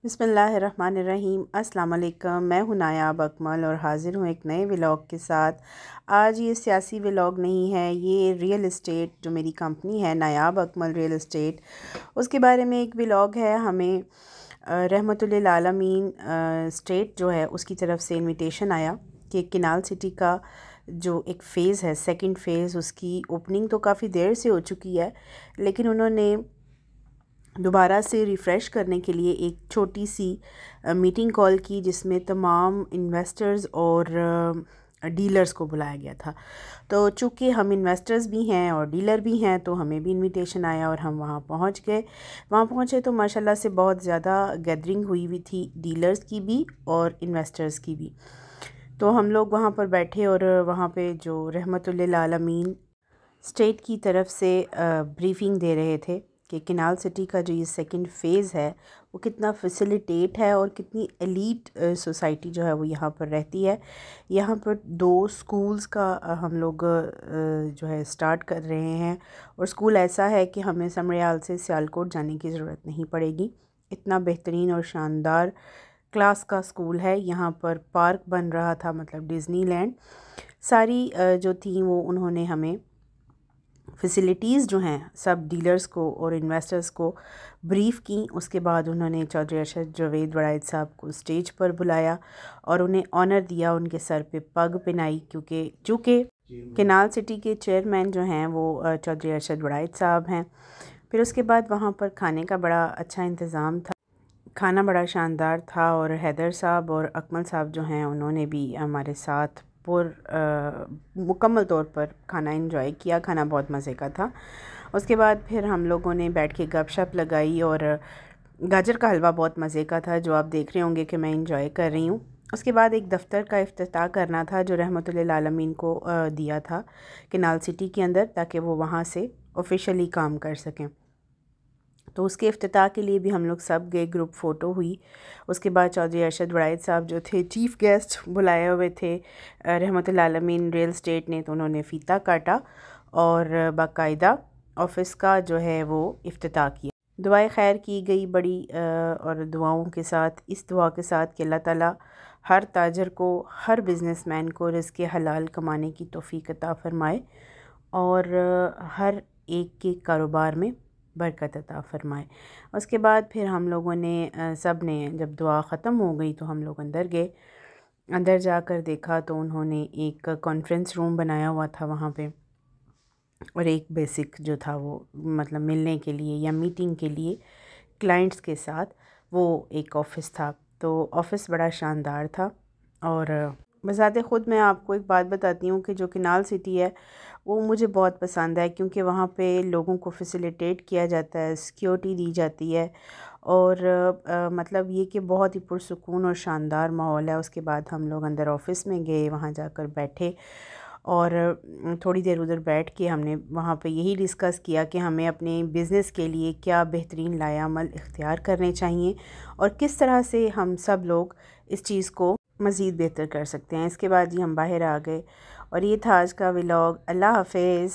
बिस्मिल्लाहिर्रहमानिर्रहीम। अस्सलाम वालेकुम। मैं हूं नायाब अकमल और हाज़िर हूं एक नए व्लॉग के साथ। आज ये सियासी व्लॉग नहीं है, ये रियल इस्टेट जो मेरी कंपनी है नायाब अकमल रियल इस्टेट, उसके बारे में एक व्लॉग है। हमें रहमतुल्लिल आलमीन स्टेट जो है उसकी तरफ से इनविटेशन आया कि किनाल सिटी का जो एक फ़ेज़ है, सेकंड फ़ेज़, उसकी ओपनिंग तो काफ़ी देर से हो चुकी है, लेकिन उन्होंने दोबारा से रिफ़्रेश करने के लिए एक छोटी सी मीटिंग कॉल की जिसमें तमाम इन्वेस्टर्स और डीलर्स को बुलाया गया था। तो चूँकि हम इन्वेस्टर्स भी हैं और डीलर भी हैं तो हमें भी इनविटेशन आया और हम वहाँ पहुँच गए। वहाँ पहुँचे तो माशाल्लाह से बहुत ज़्यादा गैदरिंग हुई हुई थी, डीलर्स की भी और इन्वेस्टर्स की भी। तो हम लोग वहाँ पर बैठे और वहाँ पे जो रहमतुल्लिल आलमीन स्टेट की तरफ से ब्रीफिंग दे रहे थे कि किनाल सिटी का जो ये सेकंड फ़ेज़ है वो कितना फैसिलिटेट है और कितनी एलीट सोसाइटी जो है वो यहाँ पर रहती है। यहाँ पर 2 स्कूल्स का हम लोग जो है स्टार्ट कर रहे हैं और स्कूल ऐसा है कि हमें समरियाल से सियालकोट जाने की ज़रूरत नहीं पड़ेगी। इतना बेहतरीन और शानदार क्लास का स्कूल है। यहाँ पर पार्क बन रहा था, मतलब डिज़नीलैंड। सारी जो थी वो उन्होंने हमें फैसिलिटीज़ जो हैं सब डीलर्स को और इन्वेस्टर्स को ब्रीफ़ की। उसके बाद उन्होंने चौधरी अरशद जावेद वड़ाइद साहब को स्टेज पर बुलाया और उन्हें ऑनर दिया, उनके सर पे पग पहनाई, क्योंकि चूँकि किनाल सिटी के चेयरमैन जो हैं वो चौधरी अरशद वड़ाइद साहब हैं। फिर उसके बाद वहाँ पर खाने का बड़ा अच्छा इंतज़ाम था, खाना बड़ा शानदार था और हैदर साहब और अकमल साहब जो हैं उन्होंने भी हमारे साथ मुकम्मल तौर पर खाना एंजॉय किया। खाना बहुत मज़े का था। उसके बाद फिर हम लोगों ने बैठ के गपशप लगाई और गाजर का हलवा बहुत मज़े का था, जो आप देख रहे होंगे कि मैं एंजॉय कर रही हूँ। उसके बाद एक दफ़्तर का इफ्तिताह करना था जो रहमतुल्लिल आलमीन को दिया था किनाल सिटी के अंदर, ताकि वो वहाँ से ऑफिशियली काम कर सकें। तो उसके इफ्तिताह के लिए भी हम लोग सब गए, ग्रुप फ़ोटो हुई। उसके बाद चौधरी अरशद वड़ाइद साहब जो थे चीफ़ गेस्ट बुलाए हुए थे रहमतुल्लिल आलमीन रियल स्टेट ने, तो उन्होंने फ़ीता काटा और बाकायदा ऑफ़िस का जो है वो इफ्तिताह किया। दुआएं खैर की गई बड़ी और दुआओं के साथ, इस दुआ के साथ कि अल्लाह ताला हर ताजर को, हर बिज़नेसमैन को रिज़्क़ हलाल कमाने की तौफ़ीक अता फ़रमाए और हर एक के कारोबार में बरकत अता फ़रमाए। उसके बाद फिर हम लोगों ने सब ने जब दुआ ख़त्म हो गई तो हम लोग अंदर गए। अंदर जाकर देखा तो उन्होंने एक कॉन्फ्रेंस रूम बनाया हुआ था वहाँ पे, और एक बेसिक जो था वो मतलब मिलने के लिए या मीटिंग के लिए क्लाइंट्स के साथ वो एक ऑफ़िस था। तो ऑफ़िस बड़ा शानदार था और बज़ाते ख़ुद मैं आपको एक बात बताती हूँ कि जो किनाल सिटी है वो मुझे बहुत पसंद है, क्योंकि वहाँ पे लोगों को फैसिलिटेट किया जाता है, सिक्योरिटी दी जाती है और मतलब ये कि बहुत ही पुरसुकून और शानदार माहौल है। उसके बाद हम लोग अंदर ऑफ़िस में गए, वहाँ जाकर बैठे और थोड़ी देर उधर बैठ के हमने वहाँ पे यही डिस्कस किया कि हमें अपने बिज़नेस के लिए क्या बेहतरीन लाएअमल इख्तियार करने चाहिए और किस तरह से हम सब लोग इस चीज़ को मज़ीद बेहतर कर सकते हैं। इसके बाद ही हम बाहर आ गए और ये था आज का व्लॉग। अल्लाह हाफ़िज़।